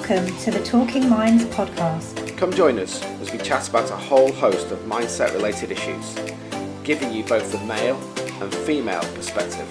Welcome to the Talking Minds podcast. Come join us as we chat about a whole host of mindset-related issues, giving you both the male and female perspective.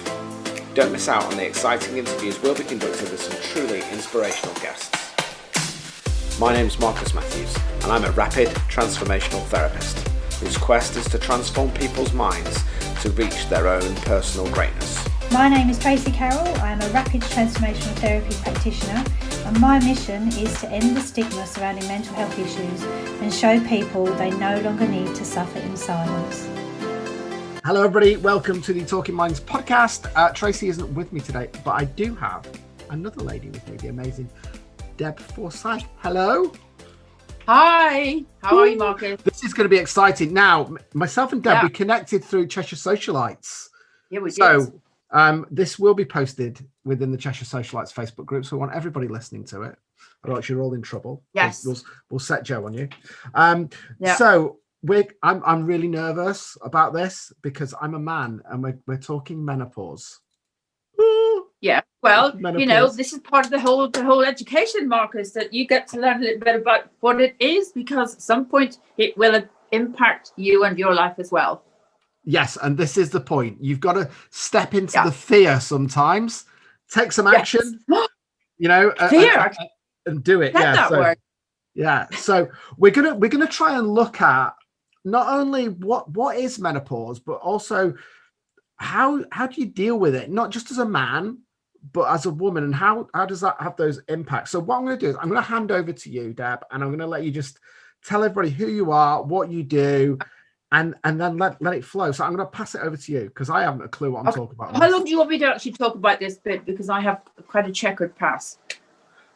Don't miss out on the exciting interviews we'll be conducting with some truly inspirational guests. My name's Marcus Matthews, and I'm a rapid transformational therapist whose quest is to transform people's minds to reach their own personal greatness. My name is Tracy Carroll. I am a rapid transformational therapy practitioner, and my mission is to end the stigma surrounding mental health issues and show people they no longer need to suffer in silence. Hello everybody, welcome to the Talking Minds podcast. Tracy isn't with me today, but I do have another lady with me, the amazing Deb Forsythe. Hello. Hi, how are you, Marcus? This is going to be exciting. Now, myself and Deb, we connected through Cheshire Socialites. Yeah, we did. So this will be posted within the Cheshire Socialites Facebook group, so I want everybody listening to it. Otherwise, you're all in trouble. Yes. We'll set Joe on you. Yeah. So I'm really nervous about this because I'm a man and we're talking menopause. Yeah, well, Menopause. you know, this is part of the whole education, Marcus, that you get to learn a little bit about what it is, because at some point it will impact you and your life as well. Yes, and this is the point. You've got to step into the fear sometimes, take some action, you know, Fear. and do it. That word. Yeah. So we're gonna try and look at not only what is menopause, but also how do you deal with it, not just as a man, but as a woman, and how does that have those impacts? So what I'm going to do is I'm going to hand over to you, Deb, and I'm going to let you just tell everybody who you are, what you do, and then let it flow. So I'm going to pass it over to you because I haven't a clue what I'm talking about. How long do you want me to actually talk about this bit? Because I have quite a checkered past.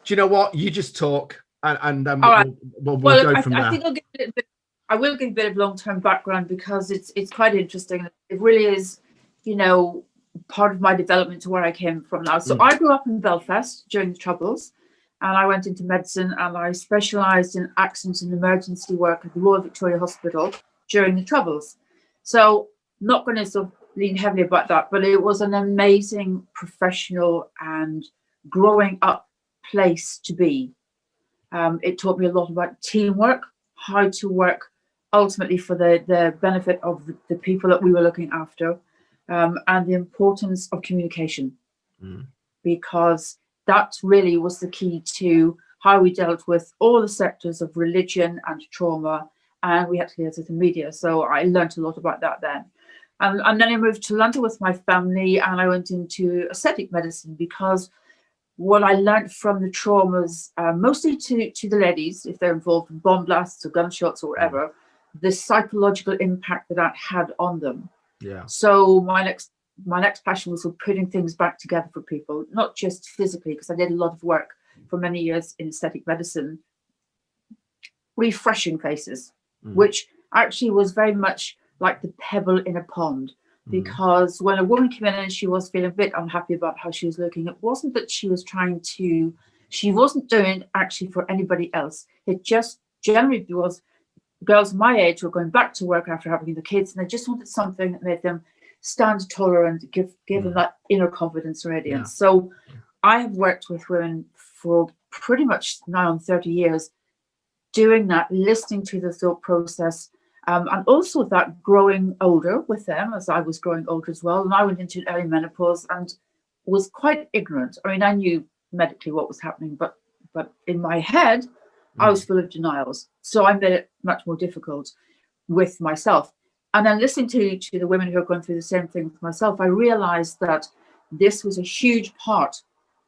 Do you know what? You just talk, and then we'll go from there. I think I will give a bit of long-term background because it's quite interesting. It really is, you know, part of my development to where I came from now. So I grew up in Belfast during the Troubles, and I went into medicine, and I specialised in accident and emergency work at the Royal Victoria Hospital during the Troubles. So not going to sort of lean heavily about that, but it was an amazing professional and growing up place to be. It taught me a lot about teamwork, how to work ultimately for the benefit of the people that we were looking after. And the importance of communication, because that really was the key to how we dealt with all the sectors of religion and trauma, and we had to liaise with the media. So I learned a lot about that then. And then I moved to London with my family, and I went into aesthetic medicine because what I learned from the traumas, mostly to the ladies, if they're involved in bomb blasts or gunshots or whatever, the psychological impact that had on them. Yeah. So my next passion was putting things back together for people, not just physically, because I did a lot of work for many years in aesthetic medicine, refreshing faces, which actually was very much like the pebble in a pond. Because when a woman came in and she was feeling a bit unhappy about how she was looking, it wasn't that she wasn't doing it actually for anybody else. It just generally was girls my age were going back to work after having the kids, and they just wanted something that made them stand taller and give them that inner confidence and radiance. So I have worked with women for pretty much now on 30 years, doing that, listening to the thought process, and also that growing older with them as I was growing older as well. And I went into early menopause and was quite ignorant. I mean, I knew medically what was happening, but in my head, I was full of denials. So I made it much more difficult with myself. And then listening to the women who are going through the same thing with myself, I realized that this was a huge part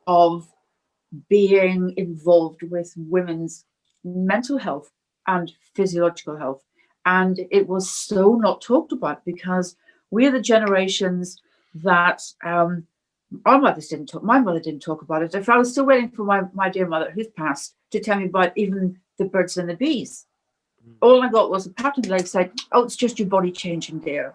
of being involved with women's mental health and physiological health. And it was so not talked about because we're the generations that our mothers didn't talk. My mother didn't talk about it. If I was still waiting for my dear mother, who's passed, to tell me about even the birds and the bees, all I got was a pat on the leg saying, "Oh, it's just your body changing, dear,"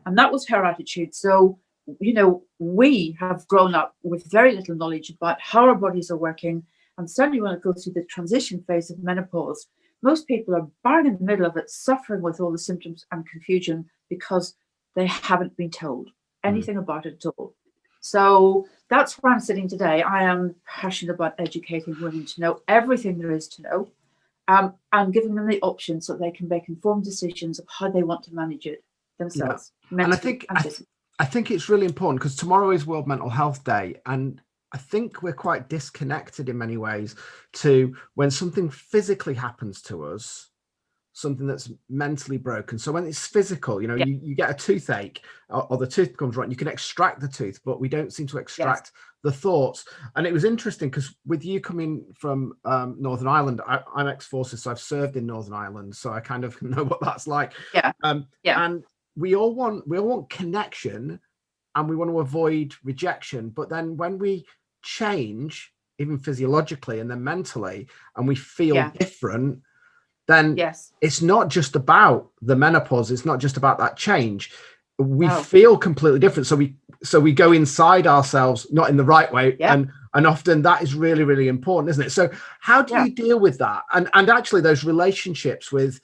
and that was her attitude. So, you know, we have grown up with very little knowledge about how our bodies are working, and certainly when it goes through the transition phase of menopause, most people are bang in the middle of it, suffering with all the symptoms and confusion because they haven't been told anything about it at all. So that's where I'm sitting today. I am passionate about educating women to know everything there is to know, and giving them the option so they can make informed decisions of how they want to manage it themselves. Yeah. And I think it's really important, because tomorrow is World Mental Health Day, and I think we're quite disconnected in many ways to when something physically happens to us, something that's mentally broken. So when it's physical, you get a toothache, or the tooth becomes rotten, you can extract the tooth, but we don't seem to extract the thoughts. And it was interesting because with you coming from Northern Ireland, I'm ex-forces, so I've served in Northern Ireland, so I kind of know what that's like. And we all want connection, and we want to avoid rejection. But then when we change, even physiologically and then mentally, and we feel different, then it's not just about the menopause. It's not just about that change. We feel completely different. So we go inside ourselves, not in the right way. And often that is really, really important, isn't it? So how do you deal with that? And actually those relationships with,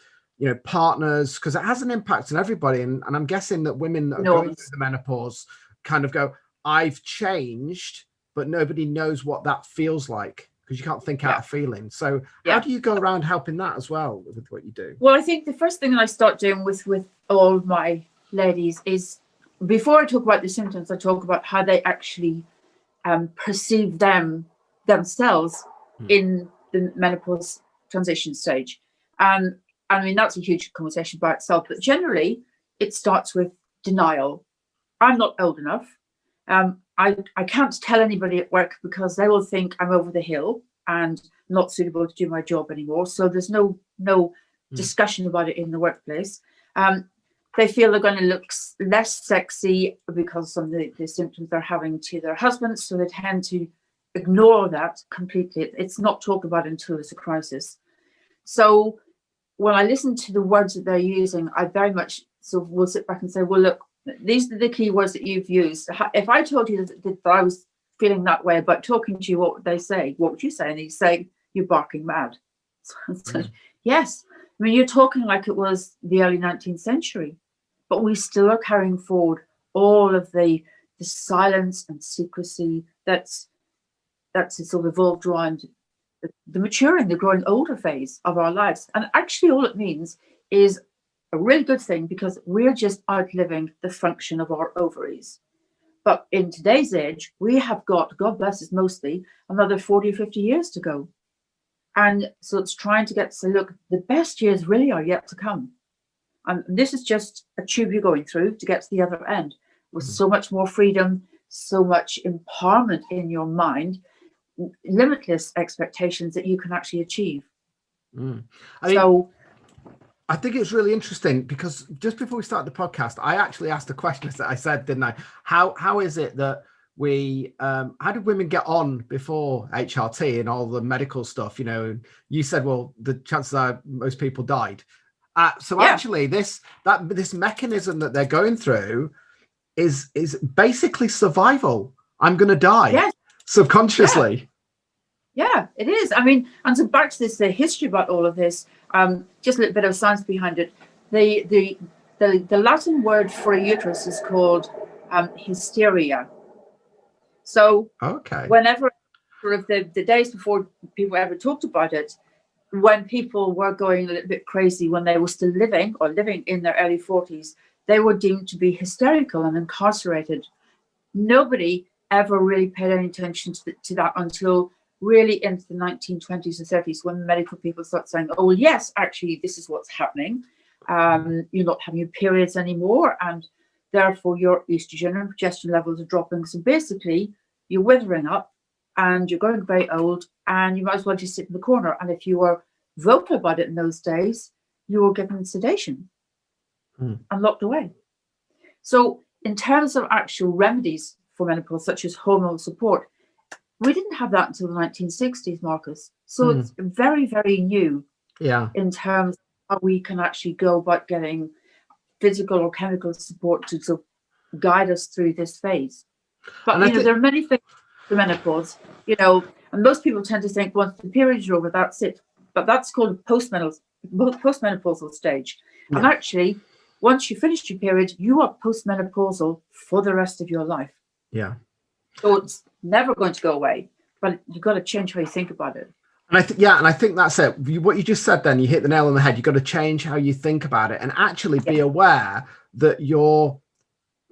partners, because it has an impact on everybody. And I'm guessing that women that are going through the menopause kind of go, I've changed, but nobody knows what that feels like, because you can't think out a feeling. So how do you go around helping that as well with what you do? Well, I think the first thing that I start doing with all my ladies is, before I talk about the symptoms, I talk about how they actually perceive themselves in the menopause transition stage. And I mean, that's a huge conversation by itself, but generally it starts with denial. I'm not old enough. I can't tell anybody at work because they will think I'm over the hill and not suitable to do my job anymore. So there's no discussion about it in the workplace. They feel they're going to look less sexy because of the symptoms they're having to their husbands. So they tend to ignore that completely. It's not talked about until it's a crisis. So when I listen to the words that they're using, I very much will sit back and say, well, look, these are the key words that you've used. If I told you that I was feeling that way about talking to you, what would they say? What would you say? And he'd say, you're barking mad. So, yes. I mean, you're talking like it was the early 19th century, but we still are carrying forward all of the silence and secrecy that's sort of evolved around the maturing, the growing older phase of our lives. And actually all it means is a really good thing, because we're just outliving the function of our ovaries. But in today's age, we have got, God bless us mostly, another 40 or 50 years to go. And so it's trying to get to look, the best years really are yet to come. And this is just a tube you're going through to get to the other end, with so much more freedom, so much empowerment in your mind, limitless expectations that you can actually achieve. I think it's really interesting, because just before we start the podcast, I actually asked a question that I said, didn't I? How is it that we, how did women get on before HRT and all the medical stuff? You said, well, the chances are most people died. Actually this mechanism that they're going through is basically survival. I'm going to die subconsciously. Yeah, it is. I mean, and so back to the history about all of this, just a little bit of science behind it. The Latin word for a uterus is called hysteria. So whenever, sort of the days before people ever talked about it, when people were going a little bit crazy, when they were still living in their early 40s, they were deemed to be hysterical and incarcerated. Nobody ever really paid any attention to that until really into the 1920s and 30s, when medical people start saying, oh, well, yes, actually, this is what's happening. You're not having your periods anymore, and therefore your estrogen and progesterone levels are dropping. So basically, you're withering up and you're going very old, and you might as well just sit in the corner. And if you were vocal about it in those days, you were given sedation and locked away. So in terms of actual remedies for menopause, such as hormonal support, we didn't have that until the 1960s, Marcus. So it's very, very new in terms of how we can actually go about getting physical or chemical support to sort of guide us through this phase. But, there are many things for menopause, and most people tend to think once the periods are over, that's it. But that's called postmenopausal stage. Yeah. And actually, once you finish your period, you are postmenopausal for the rest of your life. Yeah. So it's never going to go away, but you've got to change how you think about it. And I think that's it. What you just said then, you hit the nail on the head. You've got to change how you think about it and actually be aware that your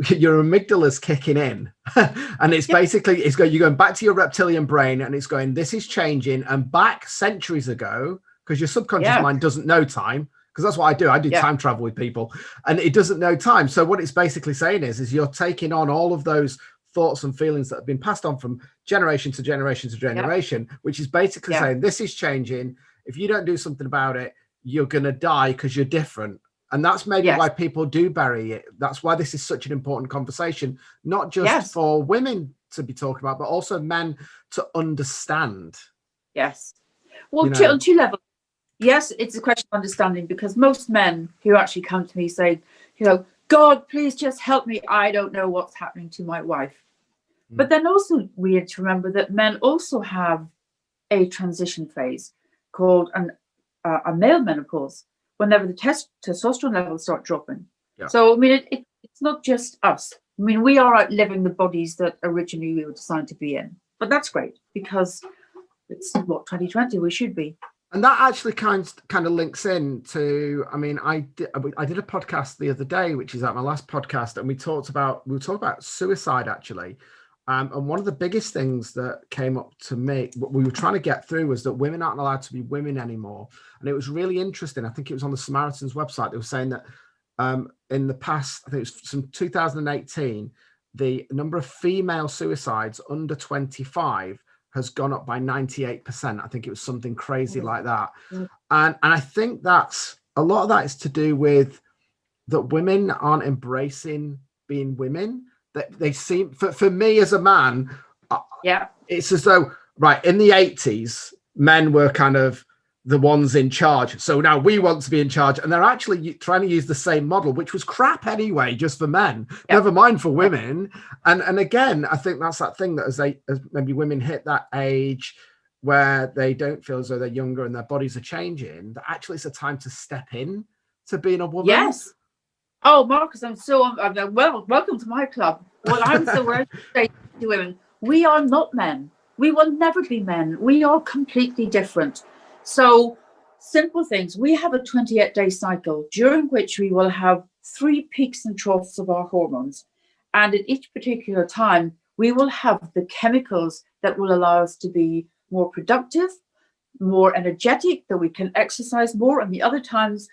amygdala is kicking in. And it's basically, you're going back to your reptilian brain and it's going, this is changing. And back centuries ago, because your subconscious mind doesn't know time, because that's what I do. I do time travel with people and it doesn't know time. So what it's basically saying is you're taking on all of those thoughts and feelings that have been passed on from generation to generation to generation, which is basically saying this is changing. If you don't do something about it, you're going to die because you're different. And that's maybe why people do bury it. That's why this is such an important conversation, not just for women to be talking about, but also men to understand. Yes. Well, on two levels. Yes, it's a question of understanding, because most men who actually come to me say, God, please just help me. I don't know what's happening to my wife. But then also we have to remember that men also have a transition phase called a male menopause, whenever the testosterone levels start dropping. Yeah. So, I mean, it's not just us. I mean, we are outliving the bodies that originally we were designed to be in. But that's great, because it's 2020, we should be. And that actually kind of links in to, I mean, I did a podcast the other day, which is at my last podcast, and we talked about suicide actually. And one of the biggest things that came up to me, what we were trying to get through, was that women aren't allowed to be women anymore. And it was really interesting. I think it was on the Samaritans website. They were saying that in the past, I think it was from 2018, the number of female suicides under 25 has gone up by 98%. I think it was something crazy like that. And I think that's a lot of that is to do with that women aren't embracing being women. That they seem, for me as a man, it's as though, right, in the 80s, men were kind of the ones in charge. So now we want to be in charge. And they're actually trying to use the same model, which was crap anyway, just for men, never mind for women. And again, I think that's that thing that as maybe women hit that age where they don't feel as though they're younger and their bodies are changing, that actually it's a time to step in to being a woman. Yes. Oh, Marcus, welcome to my club. Well, I'm so worried to say to women, we are not men. We will never be men. We are completely different. So simple things. We have a 28-day cycle during which we will have 3 peaks and troughs of our hormones. And at each particular time, we will have the chemicals that will allow us to be more productive, more energetic, that we can exercise more. And the other times,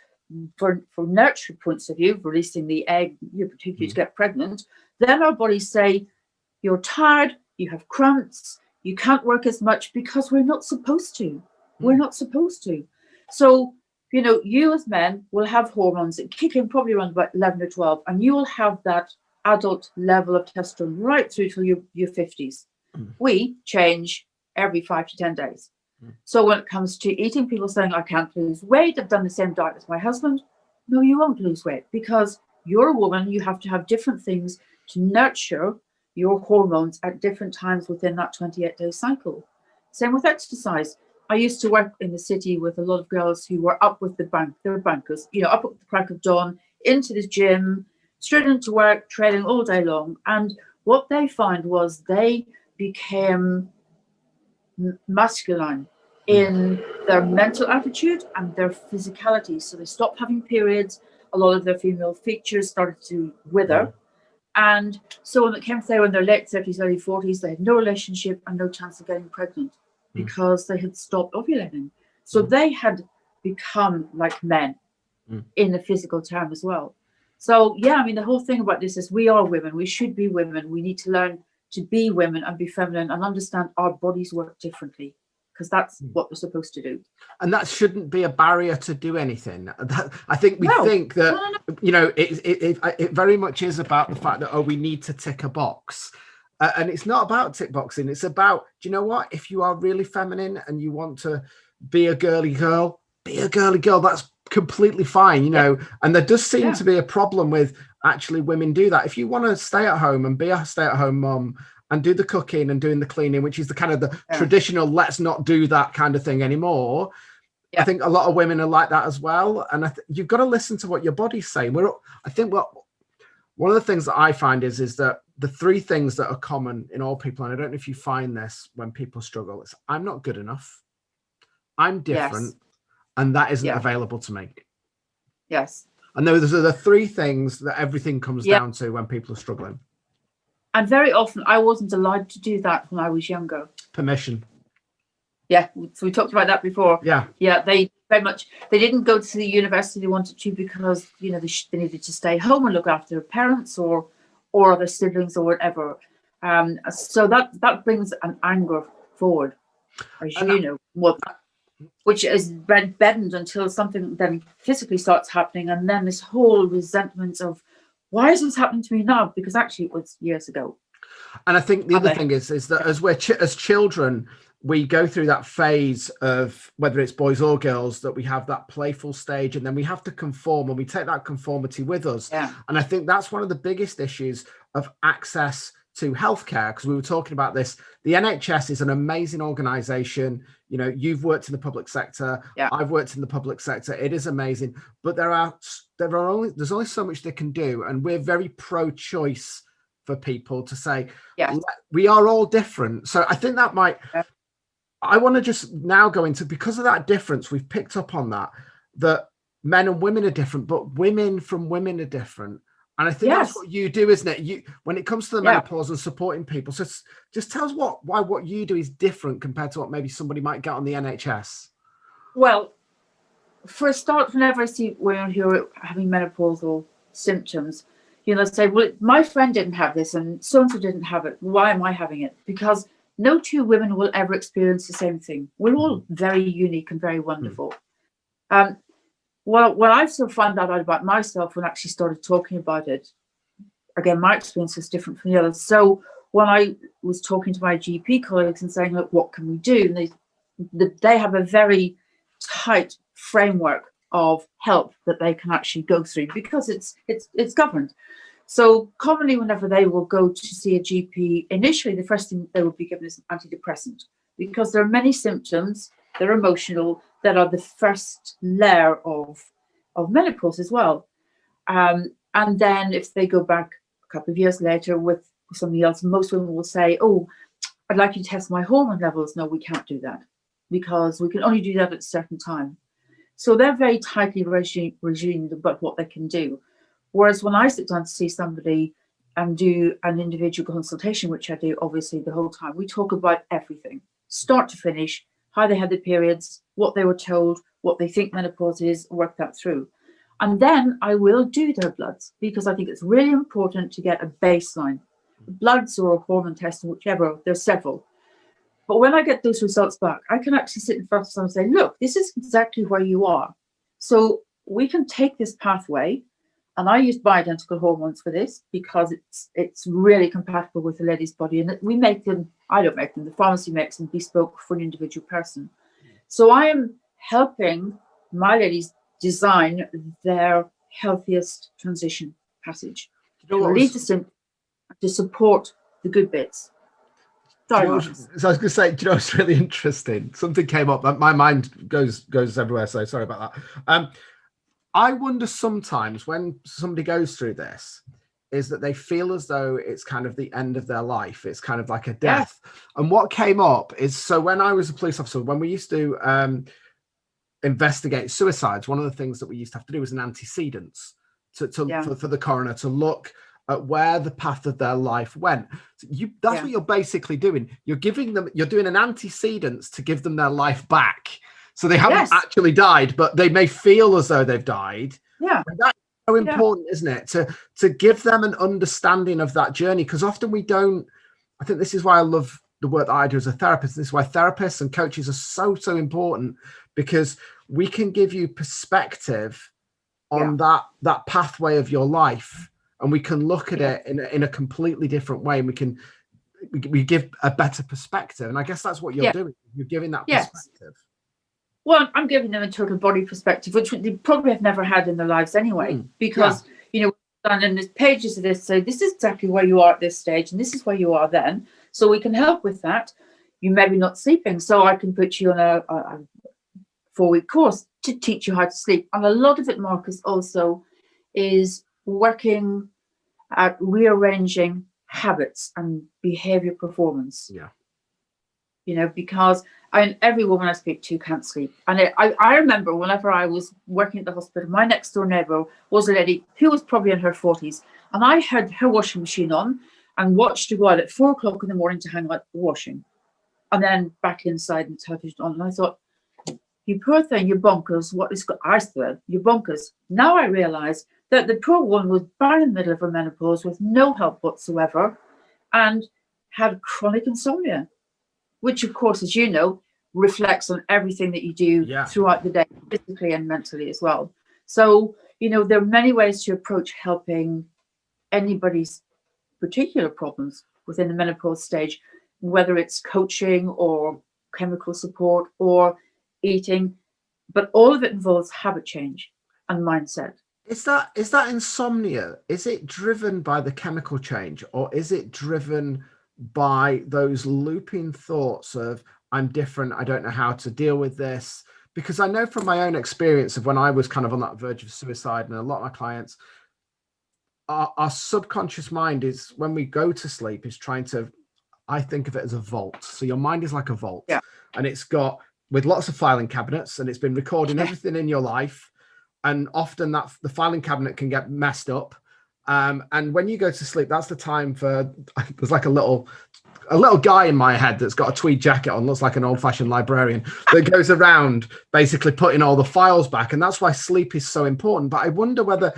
from nurture points of view, releasing the egg, particularly to get pregnant, then our bodies say, you're tired, you have cramps, you can't work as much, because we're not supposed to. We're not supposed to. So, you as men will have hormones that kick in probably around about 11 or 12, and you will have that adult level of testosterone right through till your 50s. We change every 5 to 10 days. So when it comes to eating, people saying, I can't lose weight, I've done the same diet as my husband. No, you won't lose weight, because you're a woman. You have to have different things to nurture your hormones at different times within that 28-day cycle. Same with exercise. I used to work in the city with a lot of girls who were up with they were bankers, up at the crack of dawn, into the gym, straight into work, training all day long. And what they found was they became masculine in their mental attitude and their physicality. So they stopped having periods. A lot of their female features started to wither. And so when it came to they were in their late 30s, early 40s, they had no relationship and no chance of getting pregnant because they had stopped ovulating. So they had become like men in the physical term as well. So, the whole thing about this is we are women. We should be women. We need to learn to be women and be feminine and understand our bodies work differently, because that's what we're supposed to do. And that shouldn't be a barrier to do anything. I think we think that, it very much is about the fact that, we need to tick a box. And it's not about tick boxing. It's about, do you know what? If you are really feminine and you want to be a girly girl, be a girly girl. That's completely fine, And there does seem to be a problem with actually women do that. If you want to stay at home and be a stay-at-home mom and do the cooking and doing the cleaning, which is the kind of the traditional, let's not do that kind of thing anymore. I think a lot of women are like that as well. And you've got to listen to what your body's saying. I think what one of the things that I find is that the three things that are common in all people, and I don't know if you find this when people struggle, it's I'm not good enough, I'm different, and that isn't available to me. Yes. And those are the three things that everything comes down to when people are struggling. And very often I wasn't allowed to do that when I was younger. Permission. Yeah, so we talked about that before. Yeah. Yeah, they didn't go to the university they wanted to because, you know, they needed to stay home and look after their parents or other siblings or whatever. So that brings an anger forward, as you know, which is beddened until something then physically starts happening, and then this whole resentment of why is this happening to me now? Because actually it was years ago. And I think the other thing is that as children, we go through that phase of whether it's boys or girls, that we have that playful stage, and then we have to conform, and we take that conformity with us. Yeah. And I think that's one of the biggest issues of access to healthcare, because we were talking about this. The NHS is an amazing organization. You know, you've worked in the public sector. Yeah. I've worked in the public sector. It is amazing, but there's only so much they can do, and we're very pro-choice for people to say, we are all different. So I think that might. Yeah. I want to just now go into, because of that difference, we've picked up on that men and women are different, but women from women are different. And I think that's what you do, isn't it? You, when it comes to the menopause and supporting people. So just tell us why what you do is different compared to what maybe somebody might get on the NHS. Well, for a start, whenever I see women who are having menopausal symptoms, you know, say, well, my friend didn't have this and so-and-so didn't have it. Why am I having it? Because no two women will ever experience the same thing. We're all very unique and very wonderful. Well, what I've sort of found out about myself when I actually started talking about it, again, my experience was different from the others. So when I was talking to my GP colleagues and saying, look, what can we do? And they have a very tight framework of help that they can actually go through because it's governed. So commonly, whenever they will go to see a GP, initially the first thing they will be given is an antidepressant, because there are many symptoms that are emotional that are the first layer of menopause as well. And then if they go back a couple of years later with something else, most women will say, oh, I'd like you to test my hormone levels. No, we can't do that because we can only do that at a certain time. So they're very tightly regimed about what they can do. Whereas when I sit down to see somebody and do an individual consultation, which I do obviously the whole time, we talk about everything, start to finish, how they had the periods, what they were told, what they think menopause is, work that through. And then I will do their bloods because I think it's really important to get a baseline. Bloods or a hormone test, whichever, there's several. But when I get those results back, I can actually sit in front of someone and say, look, this is exactly where you are. So we can take this pathway. And I use bioidentical hormones for this because it's really compatible with the lady's body. And we make them, I don't make them, the pharmacy makes them bespoke for an individual person. So I am helping my ladies design their healthiest transition passage to relieve the symptoms, to support the good bits. So I was going to say, do you know what's really interesting? Something came up. My mind goes everywhere, so sorry about that. I wonder sometimes when somebody goes through this, is that they feel as though it's kind of the end of their life. It's kind of like a death. Yeah. And what came up is, so when I was a police officer, when we used to investigate suicides, one of the things that we used to have to do was an antecedents for the coroner to look at where the path of their life went. So that's what you're basically doing. You're doing an antecedents to give them their life back. So they haven't actually died, but they may feel as though they've died. Yeah. And that's so important, isn't it? To give them an understanding of that journey. Because often we don't, I think this is why I love the work that I do as a therapist. This is why therapists and coaches are so important, because we can give you perspective on that pathway of your life. And we can look at it in a completely different way. And we give a better perspective. And I guess that's what you're doing. You're giving that perspective. Well, I'm giving them a total body perspective, which they probably have never had in their lives anyway, because, you know, and there's pages of this, so this is exactly where you are at this stage, and this is where you are then. So we can help with that. You may be not sleeping, so I can put you on a 4-week course to teach you how to sleep. And a lot of it, Marcus, also is working at rearranging habits and behavior performance. Yeah. You know, because every woman I speak to can't sleep. And I remember whenever I was working at the hospital, my next door neighbor was a lady who was probably in her 40s. And I had her washing machine on and watched her go out at 4 o'clock in the morning to hang out the washing. And then back inside and the television on. And I thought, you poor thing, you're bonkers. What is I said, you're bonkers. Now I realize that the poor woman was bang in the middle of her menopause with no help whatsoever and had chronic insomnia, which, of course, as you know, reflects on everything that you do throughout the day, physically and mentally as well. So, you know, there are many ways to approach helping anybody's particular problems within the menopause stage, whether it's coaching or chemical support or eating, but all of it involves habit change and mindset. Is that insomnia? Is it driven by the chemical change, or is it driven by those looping thoughts of I'm different, I don't know how to deal with this? Because I know from my own experience of when I was kind of on that verge of suicide, and a lot of my clients, our subconscious mind is, when we go to sleep, is trying to, I think of it as a vault. So your mind is like a vault, and it's got with lots of filing cabinets, and it's been recording everything in your life. And often that the filing cabinet can get messed up. And when you go to sleep, that's the time for, there's like a little guy in my head that's got a tweed jacket on, looks like an old-fashioned librarian, that goes around basically putting all the files back. And that's why sleep is so important. But I wonder whether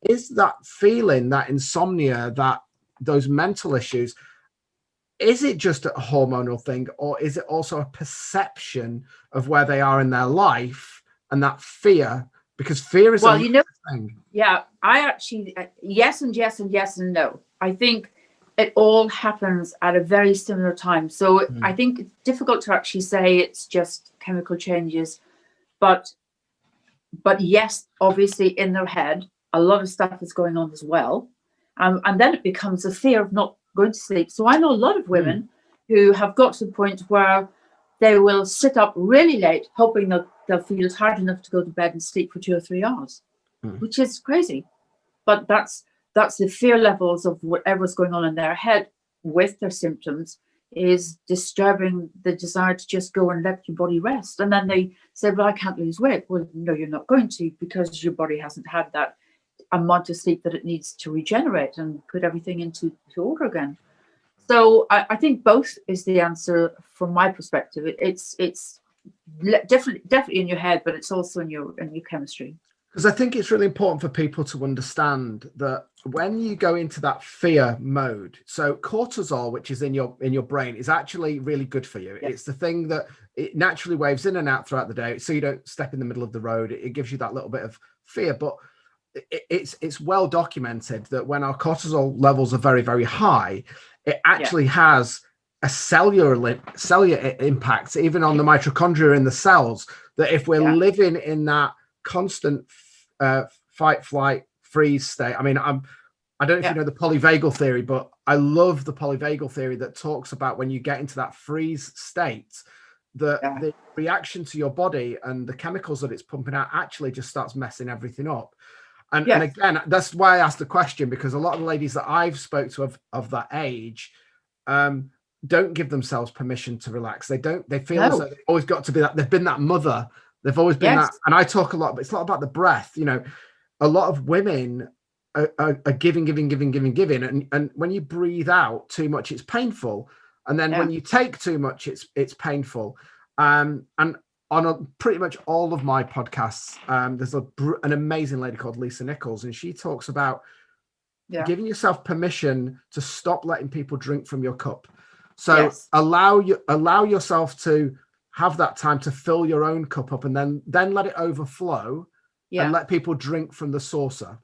is that feeling, that insomnia, that those mental issues, is it just a hormonal thing, or is it also a perception of where they are in their life and that fear? Because fear is a thing. Yeah, I actually, yes and yes and yes and no. I think it all happens at a very similar time. So I think it's difficult to actually say it's just chemical changes, but yes, obviously in their head, a lot of stuff is going on as well. And then it becomes a fear of not going to sleep. So I know a lot of women who have got to the point where they will sit up really late, hoping that they'll feel tired enough to go to bed and sleep for 2 or 3 hours, which is crazy. But that's the fear levels of whatever's going on in their head with their symptoms is disturbing the desire to just go and let your body rest. And then they say, well, I can't lose weight. Well, no, you're not going to, because your body hasn't had that amount of sleep that it needs to regenerate and put everything into order again. So I think both is the answer from my perspective. It's definitely in your head, but it's also in your chemistry. Because I think it's really important for people to understand that when you go into that fear mode, so cortisol, which is in your brain, is actually really good for you. It's the thing that it naturally waves in and out throughout the day, so you don't step in the middle of the road. It gives you that little bit of fear, but it's well documented that when our cortisol levels are very, very high, it actually has a cellular impact, even on the mitochondria in the cells, that if we're living in that constant fight, flight, freeze state. I mean, I don't know if you know the polyvagal theory, but I love the polyvagal theory that talks about when you get into that freeze state, the reaction to your body and the chemicals that it's pumping out actually just starts messing everything up. And again, that's why I asked the question, because a lot of the ladies that I've spoke to of that age don't give themselves permission to relax. They feel as though they've always got to be that. They've been that mother. They've always been that. And I talk a lot, but it's not about the breath. You know, a lot of women are giving. And when you breathe out too much, it's painful. And then when you take too much, it's painful. And on pretty much all of my podcasts, there's an amazing lady called Lisa Nichols, and she talks about giving yourself permission to stop letting people drink from your cup. So allow yourself to have that time to fill your own cup up, and then let it overflow and let people drink from the saucer.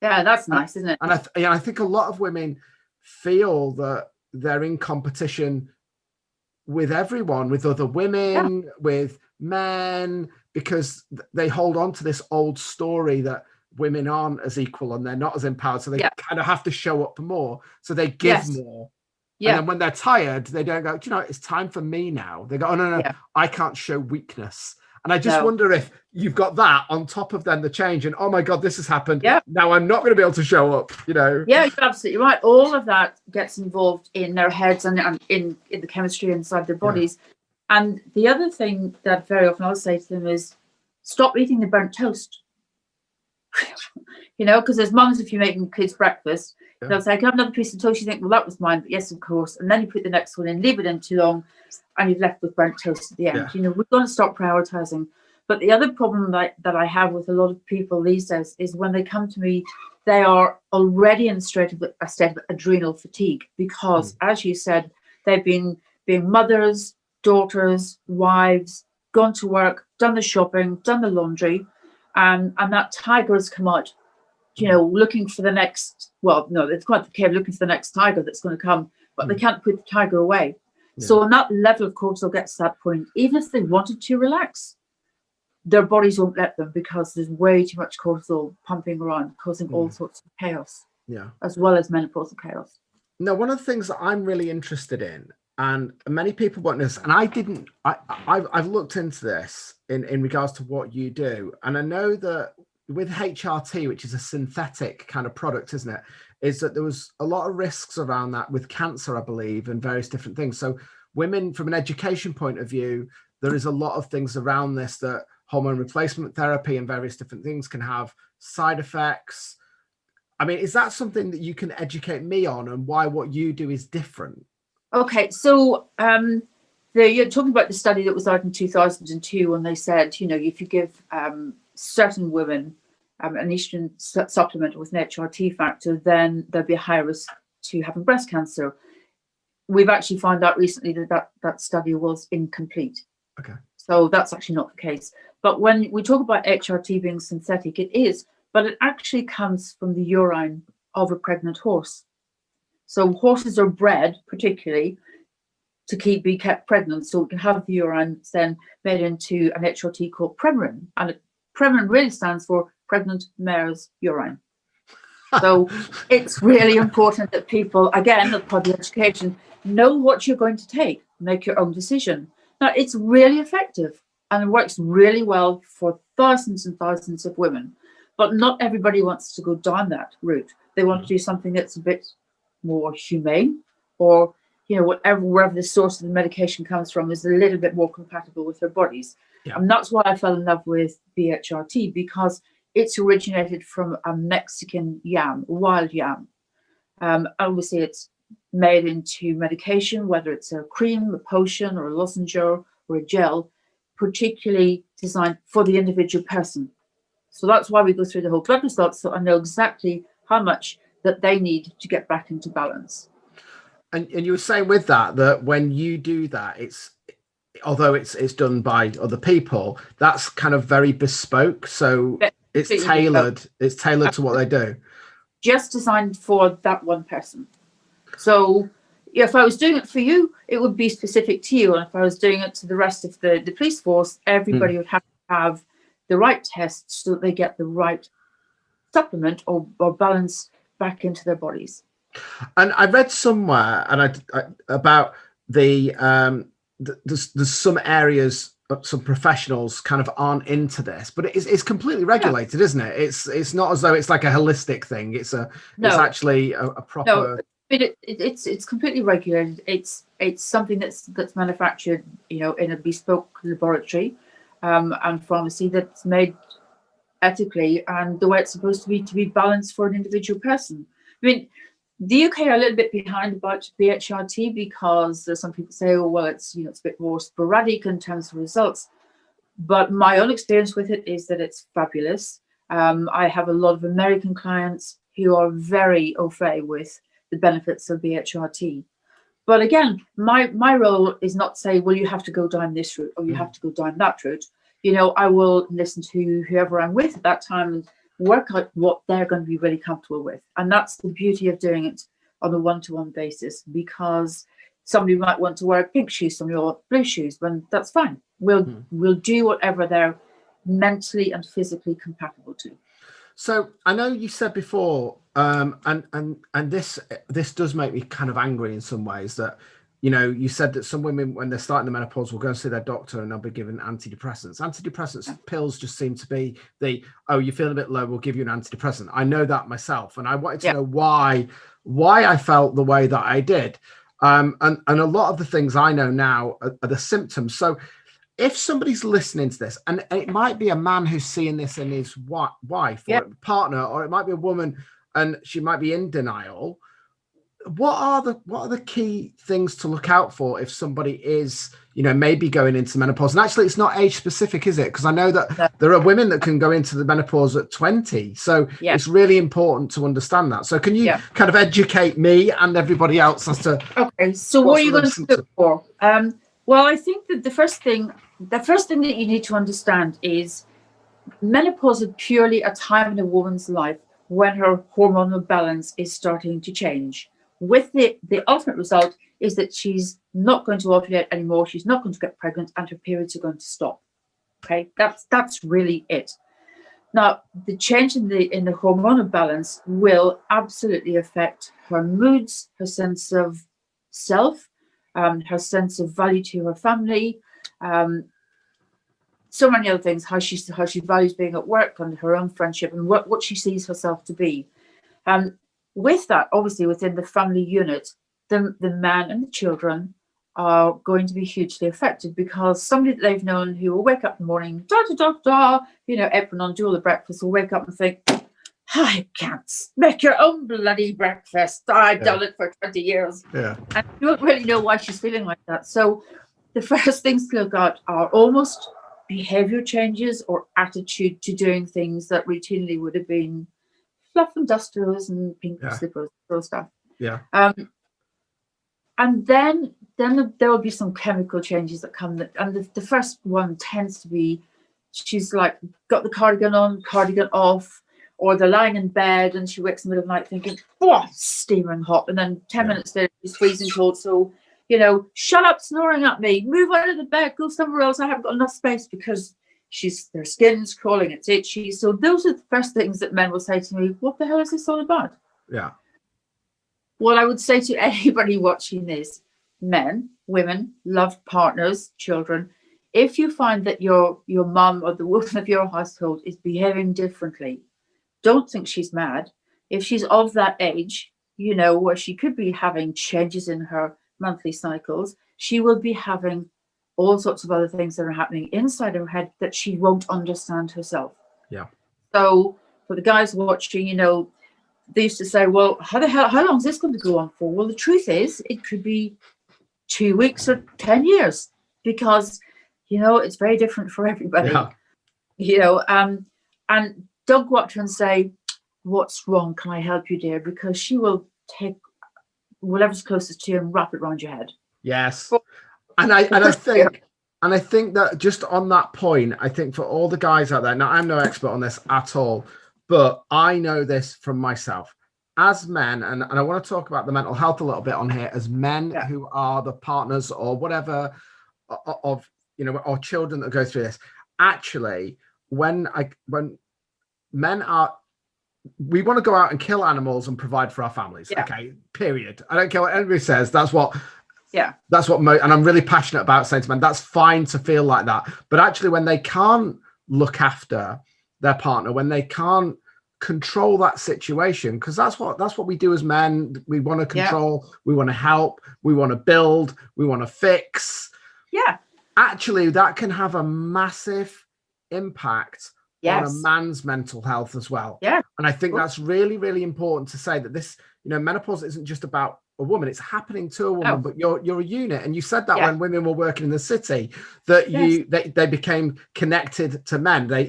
Yeah, that's nice, isn't it? And I think a lot of women feel that they're in competition with everyone, with other women, with men, because they hold on to this old story that women aren't as equal and they're not as empowered. So they kind of have to show up more. So they give more. Yeah. And then when they're tired, they don't go, do you know, it's time for me now. They go, oh, no, I can't show weakness. And I just wonder if you've got that on top of then the change and, oh my God, this has happened. Yeah. Now I'm not going to be able to show up, you know? Yeah, you're absolutely right. All of that gets involved in their heads and in the chemistry inside their bodies. Yeah. And the other thing that very often I'll say to them is, stop eating the burnt toast. You know, because as mums, if you're making kids breakfast, they'll say, can I have another piece of toast? You think, well, that was mine, but yes, of course. And then you put the next one in, leave it in too long, and you've left with burnt toast at the end. Yeah. You know, we've got to stop prioritizing. But the other problem that I have with a lot of people these days is when they come to me, they are already in a state of adrenal fatigue because, as you said, they've been being mothers, daughters, wives, gone to work, done the shopping, done the laundry, and that tiger has come out, you know, looking for the next, well, no, it's quite the cave looking for the next tiger that's going to come, but they can't put the tiger away. Yeah. So when that level of cortisol gets to that point, even if they wanted to relax, their bodies won't let them because there's way too much cortisol pumping around, causing all sorts of chaos, as well as menopausal chaos. Now, one of the things that I'm really interested in, and many people want this, and I've looked into this in regards to what you do, and I know that with HRT, which is a synthetic kind of product, isn't it, is that there was a lot of risks around that with cancer, I believe, and various different things. So women, from an education point of view, there is a lot of things around this, that hormone replacement therapy and various different things can have side effects. I mean, is that something that you can educate me on, and why what you do is different? Okay, so you're talking about the study that was out in 2002 when they said, you know, if you give certain women an estrogen supplement with an HRT factor, then there'll be a higher risk to having breast cancer. We've actually found out recently that study was incomplete. Okay. So that's actually not the case. But when we talk about HRT being synthetic, it is, but it actually comes from the urine of a pregnant horse. So horses are bred particularly to be kept pregnant, so we can have the urine then made into an HRT called Premarin, and Premarin really stands for pregnant mare's urine. So it's really important that people, again, as part of the education, know what you're going to take, make your own decision. Now, it's really effective and it works really well for thousands and thousands of women, but not everybody wants to go down that route. They want to do something that's a bit more humane, or, you know, wherever the source of the medication comes from is a little bit more compatible with their bodies. Yeah. And that's why I fell in love with BHRT, because it's originated from a Mexican yam, wild yam. Obviously, it's made into medication, whether it's a cream, a potion, or a lozenge, or a gel, particularly designed for the individual person. So that's why we go through the whole blood results, so I know exactly how much that they need to get back into balance. And you were saying with that when you do that, although it's done by other people, that's kind of very bespoke. So it's tailored to what they do. Just designed for that one person. So if I was doing it for you, it would be specific to you. And if I was doing it to the rest of the police force, everybody would have to have the right tests so that they get the right supplement or balance back into their bodies. And I read somewhere about there's some areas, some professionals kind of aren't into this, but it's completely regulated, isn't it? It's not as though it's like a holistic thing. It's actually a proper. No, it's completely regulated. It's something that's manufactured, you know, in a bespoke laboratory and pharmacy, that's made ethically and the way it's supposed to be balanced for an individual person. I mean, the UK are a little bit behind about BHRT because there's some people say, oh, well, it's a bit more sporadic in terms of results. But my own experience with it is that it's fabulous. I have a lot of American clients who are very au fait with the benefits of BHRT. But again, my role is not to say, well, you have to go down this route or you have to go down that route. You know, I will listen to whoever I'm with at that time and work out what they're going to be really comfortable with. And that's the beauty of doing it on a one-to-one basis, because somebody might want to wear pink shoes, somebody will want blue shoes, then that's fine. We'll do whatever they're mentally and physically compatible to. So I know you said before, and this does make me kind of angry in some ways, that you know, you said that some women, when they're starting the menopause, will go and see their doctor and they'll be given antidepressants. Pills just seem to be you're feeling a bit low, we'll give you an antidepressant. I know that myself, and I wanted to know why I felt the way that I did. And a lot of the things I know now are the symptoms. So if somebody's listening to this, and it might be a man who's seeing this in his wife or partner, or it might be a woman and she might be in denial, what are the key things to look out for if somebody is, you know, maybe going into menopause? And actually, it's not age specific, is it? Because I know that there are women that can go into the menopause at 20. So it's really important to understand that. So can you kind of educate me and everybody else as to so what are you going to look for? Well, I think that the first thing that you need to understand is menopause is purely a time in a woman's life when her hormonal balance is starting to change. With the ultimate result is that she's not going to ovulate anymore, she's not going to get pregnant, and her periods are going to stop. Okay, that's really it. Now, the change in the hormonal balance will absolutely affect her moods, her sense of self, her sense of value to her family, so many other things, how she values being at work and her own friendship and what she sees herself to be. With that, obviously, within the family unit, the man and the children are going to be hugely affected, because somebody that they've known who will wake up in the morning, you know, apron on, do all the breakfast, will wake up and think, I can't make your own bloody breakfast. I've done it for 20 years. Yeah. And you don't really know why she's feeling like that. So the first things to look at are almost behavior changes or attitude to doing things that routinely would have been fluff and dusters and pink slippers, sort of stuff. Yeah. And then there will be some chemical changes that come. And the first one tends to be, she's like got the cardigan on, cardigan off, or they're lying in bed and she wakes in the middle of the night thinking, oh, steaming hot. And then 10 minutes later, she's freezing cold. So, you know, shut up snoring at me, move out of the bed, go somewhere else. I haven't got enough space, because their skin's crawling, it's itchy. So those are the first things that men will say to me, what the hell is this all about? Yeah. What I would say to anybody watching this, men, women, loved partners, children, if you find that your mum or the woman of your household is behaving differently, don't think she's mad. If she's of that age, you know, where she could be having changes in her monthly cycles, she will be having all sorts of other things that are happening inside her head that she won't understand herself. Yeah. So for the guys watching, you know, they used to say, well, how long is this going to go on for? Well, the truth is, it could be 2 weeks or 10 years, because, you know, it's very different for everybody. Yeah. You know, and don't go up to her and say, what's wrong? Can I help you, dear? Because she will take whatever's closest to you and wrap it around your head. Yes. And I think that just on that point, I think for all the guys out there, now I'm no expert on this at all, but I know this from myself. As men, and I want to talk about the mental health a little bit on here, as men who are the partners or whatever of, you know, or children that go through this. Actually, when men are, we want to go out and kill animals and provide for our families. Yeah. Okay, period. I don't care what anybody says. That's what and I'm really passionate about saying to men, that's fine to feel like that. But actually, when they can't look after their partner, when they can't control that situation, because that's what we do as men. We want to control, we want to help, we want to build, we want to fix. Yeah. Actually, that can have a massive impact on a man's mental health as well. Yeah. And I think that's really, really important to say that this, you know, menopause isn't just about a woman, it's happening to a woman, but you're a unit. And you said that when women were working in the city, that they became connected to men. They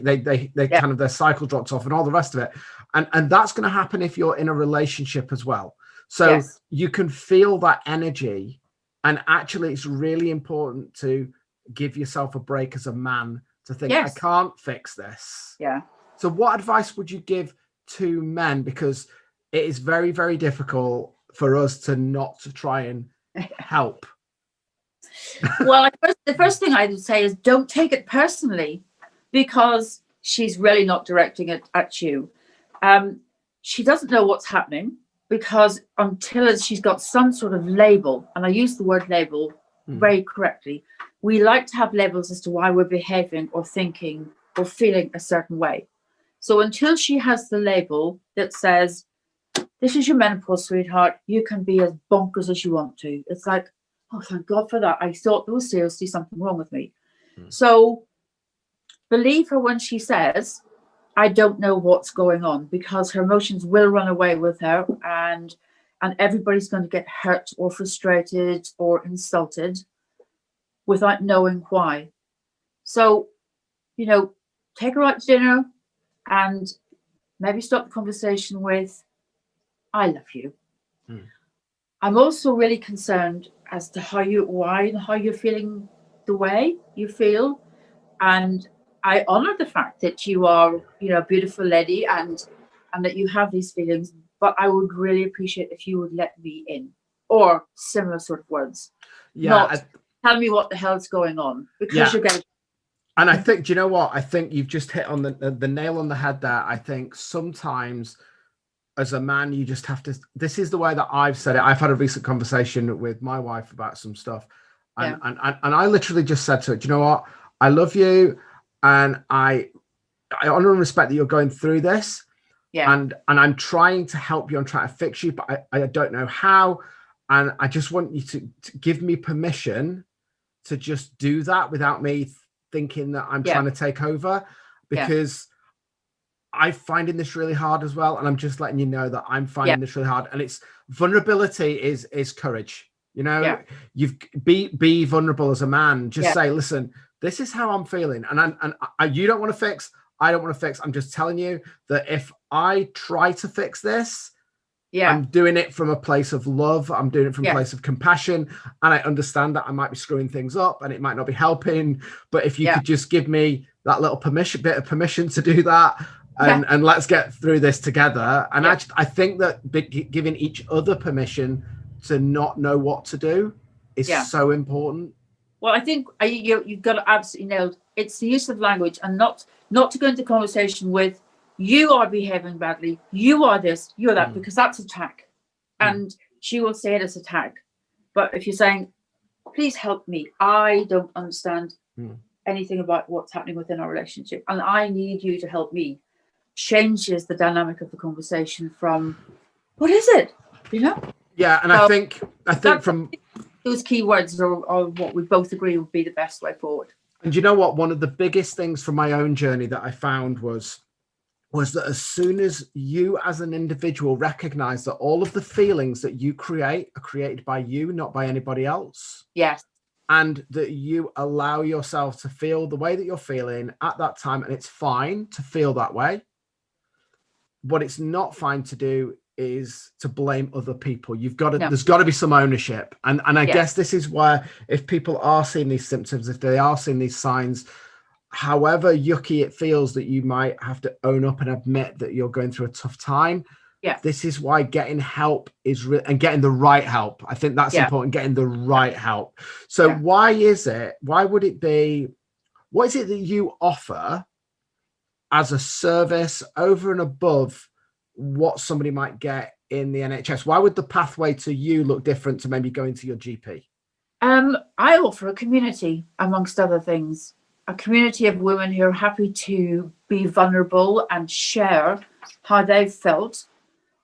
kind of, their cycle dropped off and all the rest of it. And that's going to happen if you're in a relationship as well. So you can feel that energy. And actually, it's really important to give yourself a break as a man to think, I can't fix this. Yeah. So what advice would you give to men? Because it is very, very difficult for us to not to try and help. Well, the first thing I would say is don't take it personally, because she's really not directing it at you. She doesn't know what's happening. because until she's got some sort of label, and I use the word label very correctly, we like to have labels as to why we're behaving or thinking or feeling a certain way. So until she has the label that says, this is your menopause, sweetheart, you can be as bonkers as you want to. It's like, oh, thank God for that. I thought there was seriously something wrong with me. So believe her when she says, I don't know what's going on, because her emotions will run away with her, and everybody's going to get hurt or frustrated or insulted without knowing why. So, take her out to dinner and maybe start the conversation with, I love you. I'm also really concerned as to how you're feeling the way you feel. And I honor the fact that you are, a beautiful lady and that you have these feelings, but I would really appreciate if you would let me in, or similar sort of words. Not tell me what the hell's going on, because you're getting. And I think, do you know what? I think you've just hit on the nail on the head there. I think sometimes as a man, you just have to, this is the way that I've said it. I've had a recent conversation with my wife about some stuff. And I literally just said to her, do you know what? I love you. And I honor and respect that you're going through this. Yeah. And I'm trying to help you. I'm trying to fix you, but I don't know how. And I just want you to give me permission to just do that without me thinking that I'm trying to take over, because I'm finding this really hard as well. And I'm just letting you know that I'm finding this really hard. And it's vulnerability is courage. You've be vulnerable as a man. Just say, listen, this is how I'm feeling. And you don't want to fix, I don't want to fix. I'm just telling you that if I try to fix this, I'm doing it from a place of love. I'm doing it from a place of compassion. And I understand that I might be screwing things up and it might not be helping. But if you could just give me that little bit of permission to do that, and let's get through this together. And I think that giving each other permission to not know what to do is so important. Well, I think you've got it absolutely nailed. It's the use of language, and not to go into conversation with, you are behaving badly, you are this, you're that, because that's attack. And she will say it as attack. But if you're saying, please help me, I don't understand anything about what's happening within our relationship, and I need you to help me, changes the dynamic of the conversation from, what is it? Yeah, and so I think from those key words are what we both agree would be the best way forward. And you know what? One of the biggest things from my own journey that I found was that as soon as you as an individual recognize that all of the feelings that you create are created by you, not by anybody else. Yes. And that you allow yourself to feel the way that you're feeling at that time, and it's fine to feel that way. What it's not fine to do is to blame other people. There's got to be some ownership. And I guess this is where, if people are seeing these symptoms, if they are seeing these signs, however yucky it feels that you might have to own up and admit that you're going through a tough time. Yeah. This is why getting help is and getting the right help. I think that's important, getting the right help. So what is it that you offer as a service over and above what somebody might get in the NHS? Why would the pathway to you look different to maybe going to your GP? I offer a community, amongst other things, a community of women who are happy to be vulnerable and share how they've felt,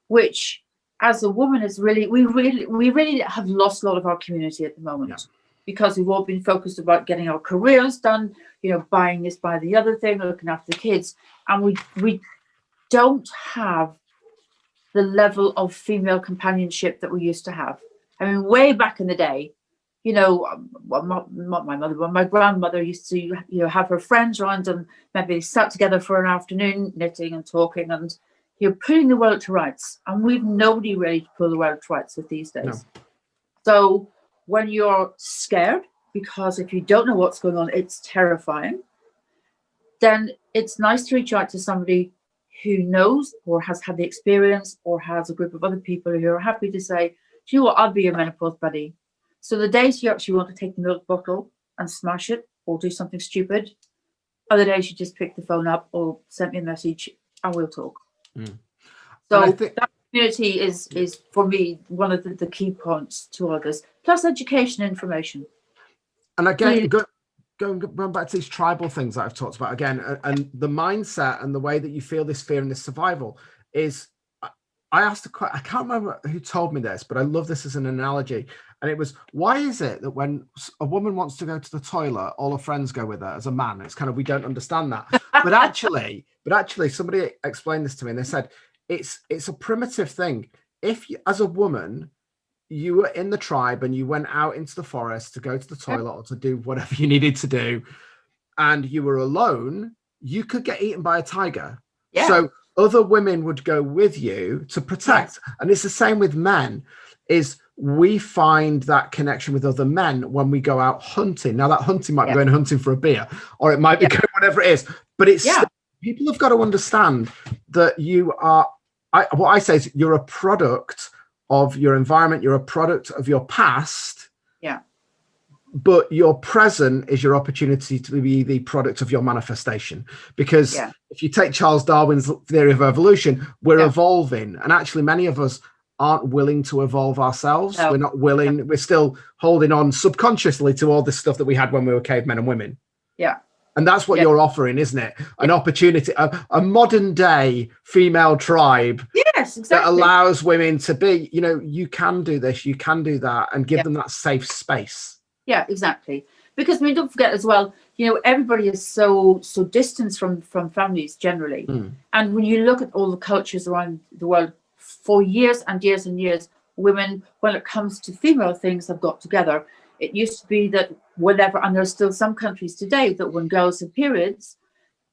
which as a woman is we really have lost a lot of our community at the moment, because we've all been focused about getting our careers done, buying this, buy the other thing, looking after the kids. And we don't have the level of female companionship that we used to have. I mean, way back in the day, not my mother, but my grandmother used to, have her friends around, and maybe they sat together for an afternoon knitting and talking and, putting the world to rights. And we've nobody ready to pull the world to rights with these days. No. So when you're scared, because if you don't know what's going on, it's terrifying, then it's nice to reach out to somebody who knows or has had the experience or has a group of other people who are happy to say, do you know what, I'll be your menopause buddy. So the days you actually want to take the milk bottle and smash it or do something stupid, other days you just pick the phone up or send me a message and we'll talk. So community is for me one of the key points to all this, plus education and information. And again, Really. going back to these tribal things that I've talked about again, and the mindset and the way that you feel this fear and this survival is, I asked I can't remember who told me this, but I love this as an analogy. And it was, why is it that when a woman wants to go to the toilet, all her friends go with her? As a man, it's kind of, we don't understand that. But actually somebody explained this to me, and they said, it's a primitive thing. If you, as a woman, you were in the tribe and you went out into the forest to go to the toilet or to do whatever you needed to do, and you were alone, you could get eaten by a tiger. Yeah. So other women would go with you to protect. Yes. And it's the same with men, is we find that connection with other men when we go out hunting. Now that hunting might be going hunting for a beer, or it might be going whatever it is, but it's people have got to understand that you are, what I say is, you're a product of your environment, you're a product of your past. Yeah. But your present is your opportunity to be the product of your manifestation. Because if you take Charles Darwin's theory of evolution, we're evolving. And actually many of us aren't willing to evolve ourselves. No. We're not willing. We're still holding on subconsciously to all this stuff that we had when we were cavemen and women. Yeah. And that's what you're offering, isn't it? An opportunity, a modern day female tribe. Yes, exactly. That allows women to be, you know, you can do this, you can do that, and give them that safe space. Yeah, exactly. Because I mean, don't forget as well, you know, everybody is so distant from families generally. And when you look at all the cultures around the world, for years and years and years, women, when it comes to female things, have got together. It used to be that whenever, and there's still some countries today, that when girls have periods,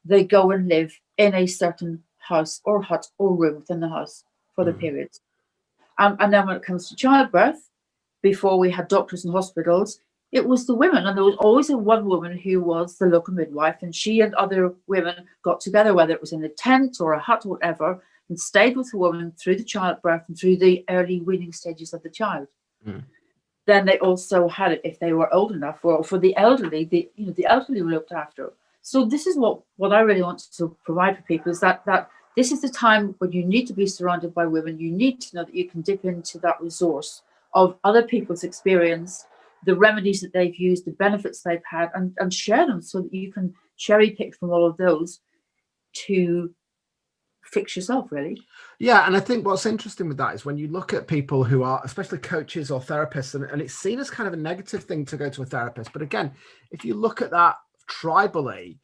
they go and live in a certain house or hut or room within the house for the periods. And then when it comes to childbirth, before we had doctors and hospitals, it was the women, and there was always one woman who was the local midwife, and she and other women got together, whether it was in a tent or a hut or whatever, and stayed with the woman through the childbirth and through the early weaning stages of the child. Then they also had it, if they were old enough, or for the elderly, the elderly were looked after. So this is what I really want to provide for people, is that this is the time when you need to be surrounded by women. You need to know that you can dip into that resource of other people's experience, the remedies that they've used, the benefits they've had, and share them so that you can cherry pick from all of those to fix yourself, really. Yeah, and I think what's interesting with that is when you look at people who are, especially coaches or therapists, and it's seen as kind of a negative thing to go to a therapist. But again, if you look at that tribally,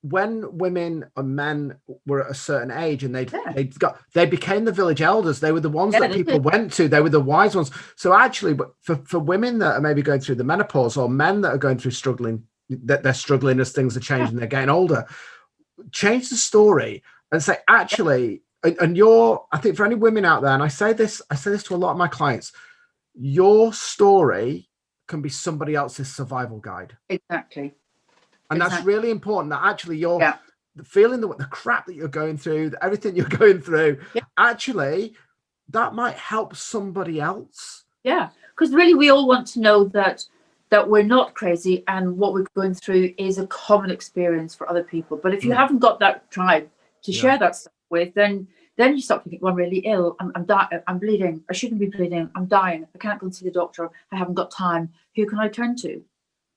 when women and men were at a certain age and they became the village elders, they were the ones that people went to, they were the wise ones. So actually, for women that are maybe going through the menopause, or men that are going through that they're struggling as things are changing, they're getting older, change the story and say, actually, and I think for any women out there, and I say this to a lot of my clients, your story can be somebody else's survival guide. Exactly. And that's really important, that actually you're feeling the crap that you're going through, everything you're going through, actually, that might help somebody else. Yeah, because really we all want to know that we're not crazy, and what we're going through is a common experience for other people. But if you haven't got that tribe to share that stuff with, then you start thinking, well, I'm really ill, I'm dying, I'm bleeding, I shouldn't be bleeding, I'm dying, I can't go and see the doctor, I haven't got time, who can I turn to?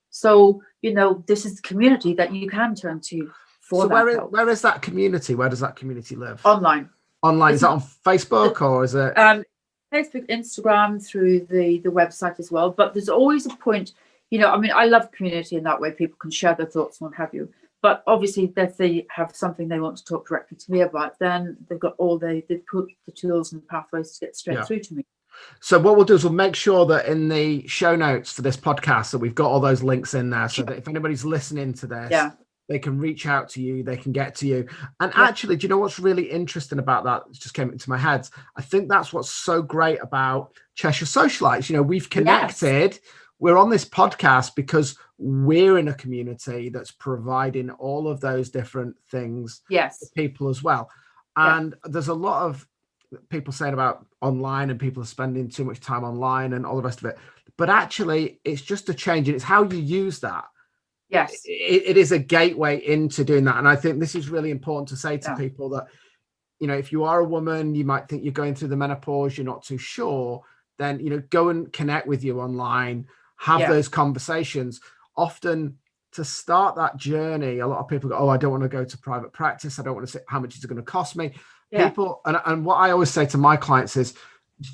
So, you know, this is the community that you can turn to for that help. Where is that community? Where does that community live? Online. Is that on Facebook, or is it? Facebook, Instagram, through the website as well. But there's always a point, you know, I mean, I love community in that way. People can share their thoughts and what have you. But obviously, if they have something they want to talk directly to me about, then they've got they've put the tools and pathways to get straight through to me. So what we'll do is we'll make sure that in the show notes for this podcast that we've got all those links in there, so that if anybody's listening to this, they can reach out to you, they can get to you. And actually, do you know what's really interesting about that? It just came into my head. I think that's what's so great about Cheshire Socialites. You know, we've connected. We're on this podcast because we're in a community that's providing all of those different things to people as well. And there's a lot of people saying about online, and people are spending too much time online and all the rest of it. But actually, it's just a change, and it's how you use that. Yes. It is a gateway into doing that. And I think this is really important to say to people that, if you are a woman, you might think you're going through the menopause, you're not too sure, then, go and connect with you online, have those conversations. Often to start that journey, a lot of people go, oh, I don't want to go to private practice. I don't want to say how much is it going to cost me. People, and what I always say to my clients is,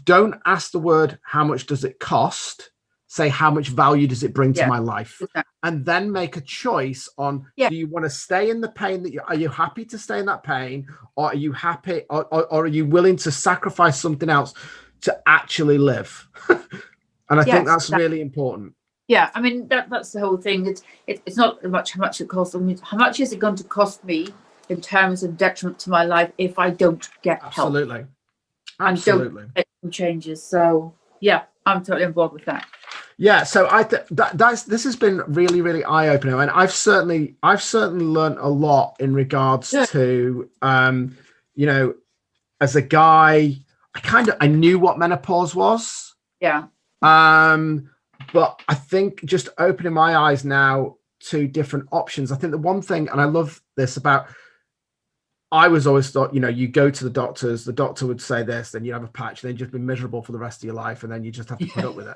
don't ask the word, how much does it cost? Say, how much value does it bring to my life? And then make a choice on, do you want to stay in the pain are you happy to stay in that pain? Or are you happy, or are you willing to sacrifice something else to actually live? And I think that's really important. Yeah, I mean, that's the whole thing. It's not much how much it costs. I mean, how much is it going to cost me in terms of detriment to my life if I don't get help? Absolutely. And don't make some changes. So yeah, I'm totally on board with that. Yeah, so this has been really, really eye-opening, and I've certainly learned a lot in regards to as a guy, I knew what menopause was. Yeah. But I think just opening my eyes now to different options. I think the one thing, and I love this about, I was always thought, you go to the doctors, the doctor would say this, then you have a patch, then you'd just be miserable for the rest of your life, and then you just have to put up with it.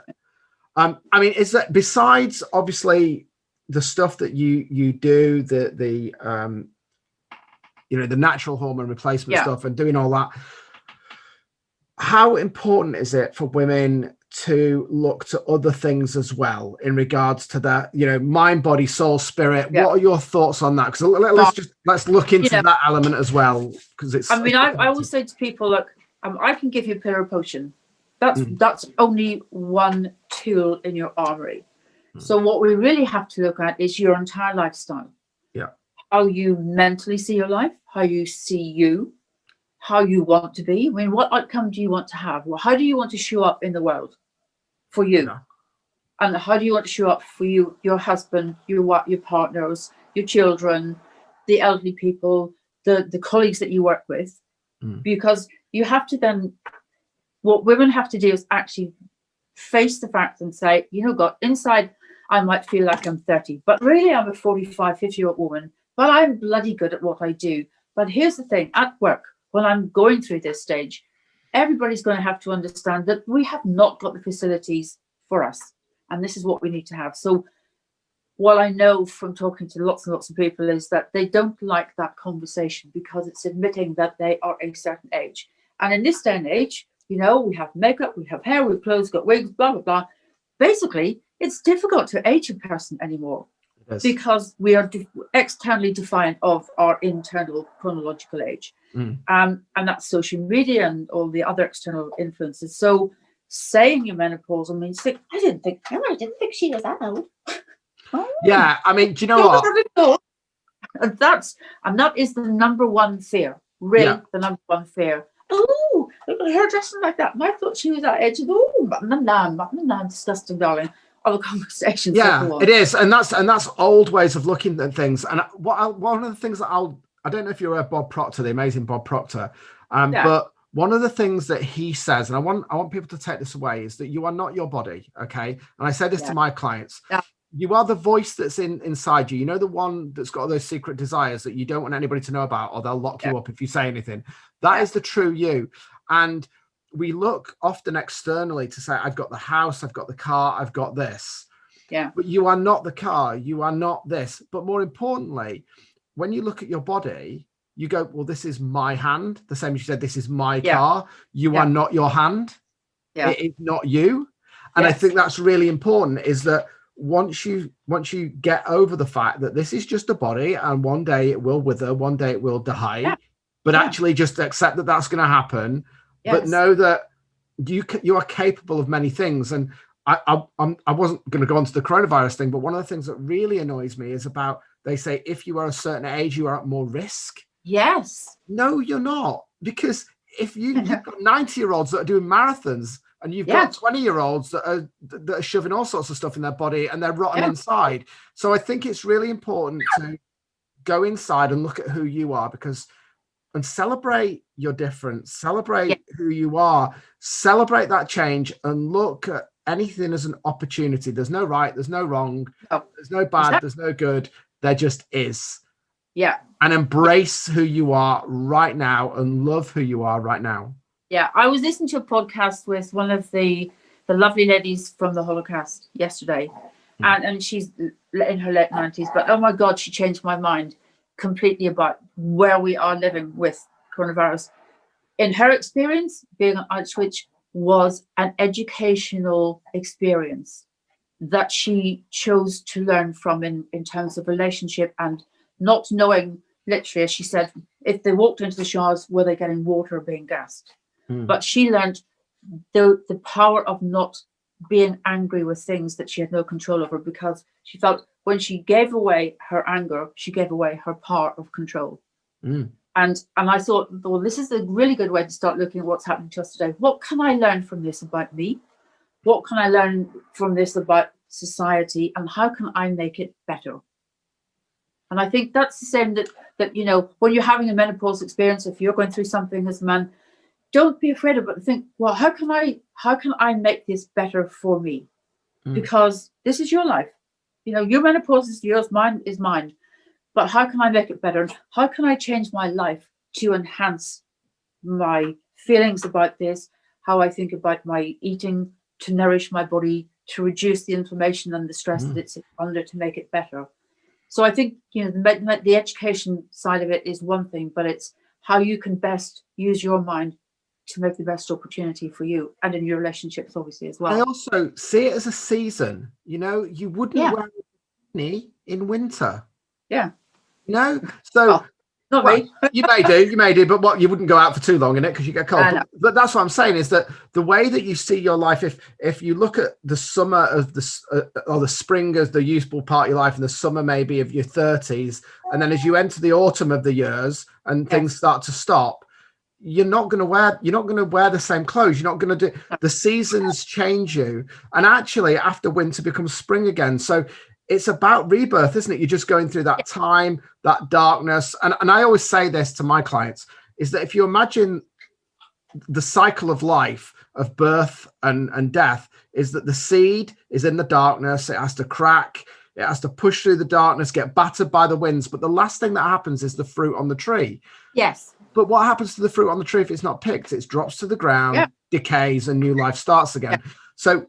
I mean, is that, besides obviously the stuff that you do, the natural hormone replacement stuff and doing all that, how important is it for women to look to other things as well in regards to that, mind, body, soul, spirit? What are your thoughts on that? Because let's look into that element as well, because it's, I mean, I always say to people, look, I can give you a pill or potion. That's only one tool in your armory. So what we really have to look at is your entire lifestyle. Yeah. How you mentally see your life, how you see you, how you want to be. I mean, what outcome do you want to have? Well, how do you want to show up in the world for you? Yeah. And how do you want to show up for you, your husband, your partners, your children, the elderly people, the colleagues that you work with? Because you have to then, what women have to do is actually face the fact and say, God, inside I might feel like I'm 30, but really I'm a 45, 50-year-old woman, but I'm bloody good at what I do. But here's the thing, at work, when I'm going through this stage, everybody's going to have to understand that we have not got the facilities for us. And this is what we need to have. So what I know from talking to lots and lots of people is that they don't like that conversation because it's admitting that they are a certain age. And in this day and age, we have makeup, we have hair, we've clothes, got wigs, blah, blah, blah. Basically, it's difficult to age a person anymore because we are externally defiant of our internal chronological age. And that's social media and all the other external influences. So saying your menopause, I mean, I didn't think she was that old. Yeah, I mean, do you know what? And that is the number one fear, really, the number one fear. Oh, look at her dressing like that. And I thought she was that age. Oh, I'm disgusting, darling. Other conversations. Yeah, it is, and that's old ways of looking at things. And one of the things that I don't know if you're Bob Proctor, the amazing Bob Proctor, but one of the things that he says, and I want people to take this away, is that you are not your body, okay? And I say this to my clients. Yeah. You are the voice that's inside you. The one that's got all those secret desires that you don't want anybody to know about, or they'll lock you up if you say anything. That is the true you. And we look often externally to say, I've got the house, I've got the car, I've got this. Yeah. But you are not the car, you are not this. But more importantly, when you look at your body, you go, well, this is my hand. The same as you said, this is my car. You are not your hand. Yeah. It is not you. And I think that's really important, is that once you get over the fact that this is just a body and one day it will wither, one day it will die, but actually just accept that that's going to happen, but know that you are capable of many things. And I wasn't going to go on to the coronavirus thing, but one of the things that really annoys me is about, they say, if you are a certain age, you are at more risk. Yes. No, you're not. Because if you've got 90-year-olds that are doing marathons, and you've got 20-year-olds that are shoving all sorts of stuff in their body and they're rotten inside. So I think it's really important to go inside and look at who you are, and celebrate your difference, celebrate who you are, celebrate that change, and look at anything as an opportunity. There's no right, there's no wrong, there's no bad, there's no good. There just is. Yeah. And embrace who you are right now and love who you are right now. Yeah. I was listening to a podcast with one of the lovely ladies from the Holocaust yesterday. And she's in her late 90s. But oh my God, she changed my mind completely about where we are living with coronavirus. In her experience, being on Auschwitz was an educational experience that she chose to learn from in terms of relationship, and not knowing, literally, as she said, if they walked into the showers, were they getting water or being gassed? But she learned the power of not being angry with things that she had no control over, because she felt when she gave away her anger, she gave away her power of control. And I thought, well, this is a really good way to start looking at what's happening to us today. What can I learn from this about me? What can I learn from this about society? And how can I make it better? And I think that's the same that you know, when you're having a menopause experience, if you're going through something as a man, don't be afraid of it. Think, well, how can I make this better for me? Because this is your life. You know, your menopause is yours, mine is mine. But how can I make it better? How can I change my life to enhance my feelings about this? How I think about my eating, to nourish my body, to reduce the inflammation and the stress that it's under, to make it better. So I think, you know, the education side of it is one thing, but it's how you can best use your mind to make the best opportunity for you, and in your relationships, obviously, as well. I also see it as a season. You know, you wouldn't wear a bikini in winter. Yeah. You know, so not me. you may do, but what, you wouldn't go out for too long in it because you get cold. But that's what I'm saying, is that the way that you see your life, if you look at the summer of the or the spring as the useful part of your life, and the summer maybe of your 30s, and then as you enter the autumn of the years and things start to stop, you're not going to wear the same clothes. You're not going to do, the seasons change you, and actually after winter becomes spring again. So it's about rebirth, isn't it? You're just going through that time, that darkness. And I always say this to my clients, is that if you imagine the cycle of life, of birth and death, is that the seed is in the darkness. It has to crack. It has to push through the darkness, get battered by the winds. But the last thing that happens is the fruit on the tree. Yes. But what happens to the fruit on the tree if it's not picked? It drops to the ground, decays, and new life starts again. So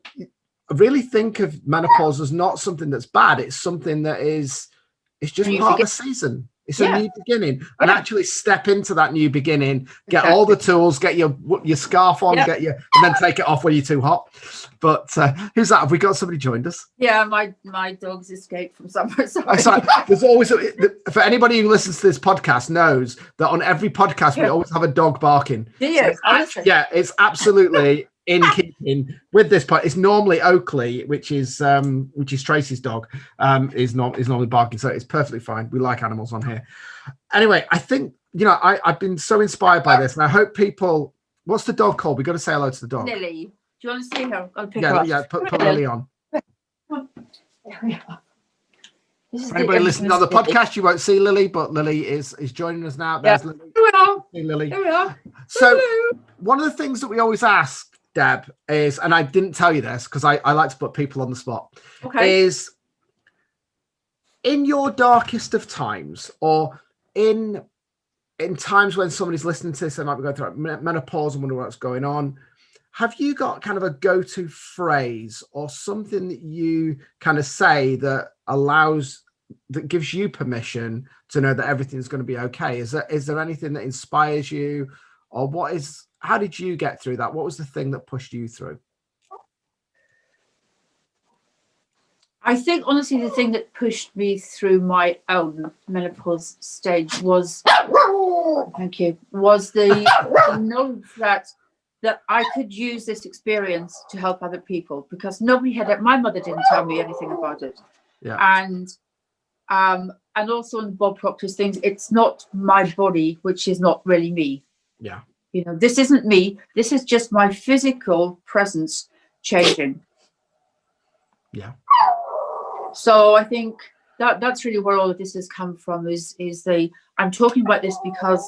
really think of menopause as not something that's bad. It's something that it's just part of the season. It's a new beginning, and actually step into that new beginning. Get all the tools. Get your scarf on. And then take it off when you're too hot. But who's that? Have we got somebody joined us? Yeah, my dog's escaped from somewhere. Sorry. There's always, for anybody who listens to this podcast knows that on every podcast we always have a dog barking. Do you? So it's absolutely in keeping with this part. It's normally Oakley, which is Tracy's dog, is normally barking, so it's perfectly fine. We like animals on here. Anyway, I think, you know, I've been so inspired by this, and I hope people. What's the dog called? We got to say hello to the dog. Lily. Do you want to see her? I'll pick her up. Yeah, put Lily on. For anybody listening on the podcast, you won't see Lily, but Lily is joining us now. There's Lily. Here we are. Hey, Lily. Here we are. So Hello. one of the things that we always ask, Deb, is, and I didn't tell you this because I like to put people on the spot, is in your darkest of times, or in times when somebody's listening to this, they might be going through menopause and wonder what's going on, have you got kind of a go-to phrase or something that you kind of say that gives you permission to know that everything's going to be okay? Is there anything that inspires you, or how did you get through that? What was the thing that pushed you through? I think, honestly, the thing that pushed me through my own menopause stage was the knowledge that I could use this experience to help other people, because nobody had it. My mother didn't tell me anything about it. Yeah. And also in Bob Proctor's things, it's not my body, which is not really me. Yeah. You know, this isn't me. This is just my physical presence changing. Yeah. So I think that's really where all of this has come from, I'm talking about this because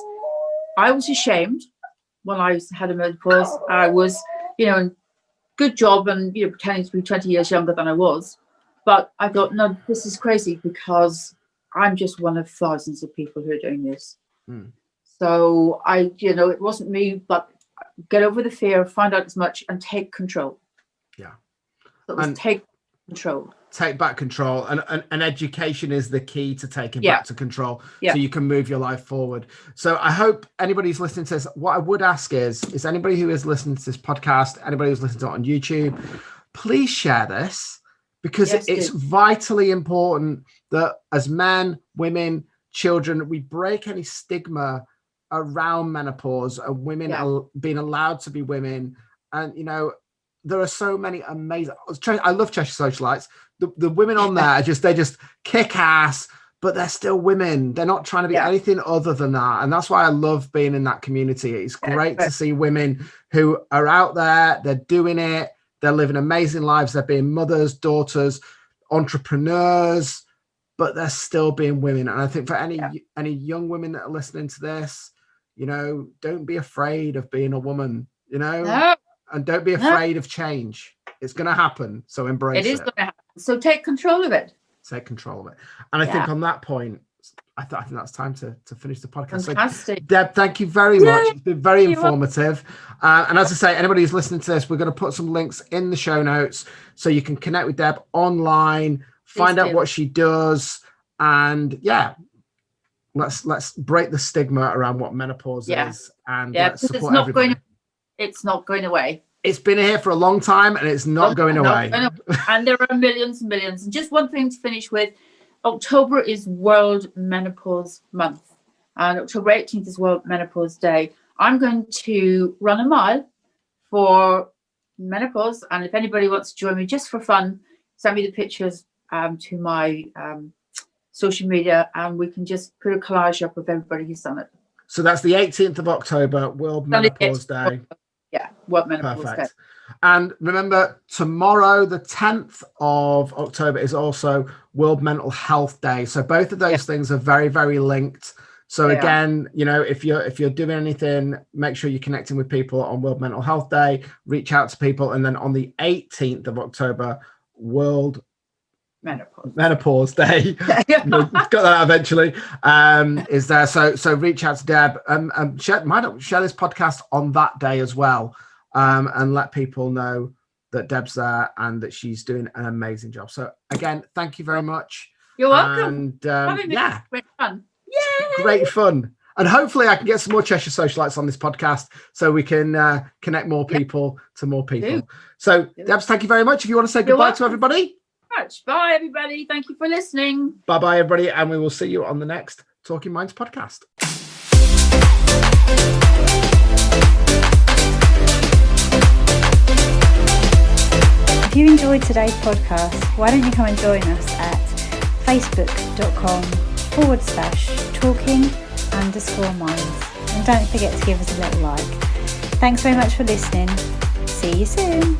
I was ashamed when I had a menopause. I was, you know, good job and, you know, pretending to be 20 years younger than I was. But I thought, no, this is crazy, because I'm just one of thousands of people who are doing this. Mm. So it wasn't me, but get over the fear, find out as much, and take control. Yeah. So it was take control. Take back control, and education is the key to taking back to control, so you can move your life forward. So I hope anybody who's listening to this, what I would ask is anybody who is listening to this podcast, anybody who's listening to it on YouTube, please share this, because it's vitally important that as men, women, children, we break any stigma around menopause and women are being allowed to be women. And there are so many amazing. I love Cheshire Socialites. The women on there they just kick ass, but they're still women. They're not trying to be anything other than that. And that's why I love being in that community. It's great to see women who are out there. They're doing it. They're living amazing lives. They're being mothers, daughters, entrepreneurs, but they're still being women. And I think for any young women that are listening to this, don't be afraid of being a woman, and don't be afraid of change. It's going to happen. So embrace it. It is going to happen. So take control of it. Take control of it. And I think on that point, I think that's time to finish the podcast. Fantastic. So, Deb, thank you very much. It's been very informative. And as I say, anybody who's listening to this, we're going to put some links in the show notes so you can connect with Deb online, find out what she does. And let's break the stigma around what menopause is. And let's support everybody. It's not going away. It's been here for a long time, and it's not going away. And there are millions and millions. And just one thing to finish with, October is World Menopause Month, and October 18th is World Menopause Day. I'm going to run a mile for menopause, and if anybody wants to join me just for fun, send me the pictures to my social media, and we can just put a collage up of everybody who's done it. So that's the 18th of October, World Menopause Day. Yeah, World Menopause Day. And remember, tomorrow, the 10th of October, is also World Mental Health Day. So both of those things are very, very linked. So again, if you're doing anything, make sure you're connecting with people on World Mental Health Day. Reach out to people, and then on the 18th of October, World Menopause Day. Got that eventually. Is there? So reach out to Deb and share this podcast on that day as well, and let people know that Deb's there and that she's doing an amazing job. So again, thank you very much. You're welcome. And great fun. Yay! Great fun. And hopefully I can get some more Cheshire Socialites on this podcast so we can connect more people to more people. So Debs, thank you very much. If you want to say goodbye to everybody. Bye, everybody. Thank you for listening. Bye, everybody. And we will see you on the next Talking Minds podcast. If you enjoyed today's podcast, why don't you come and join us at facebook.com/talking_minds. And don't forget to give us a little like. Thanks very much for listening. See you soon.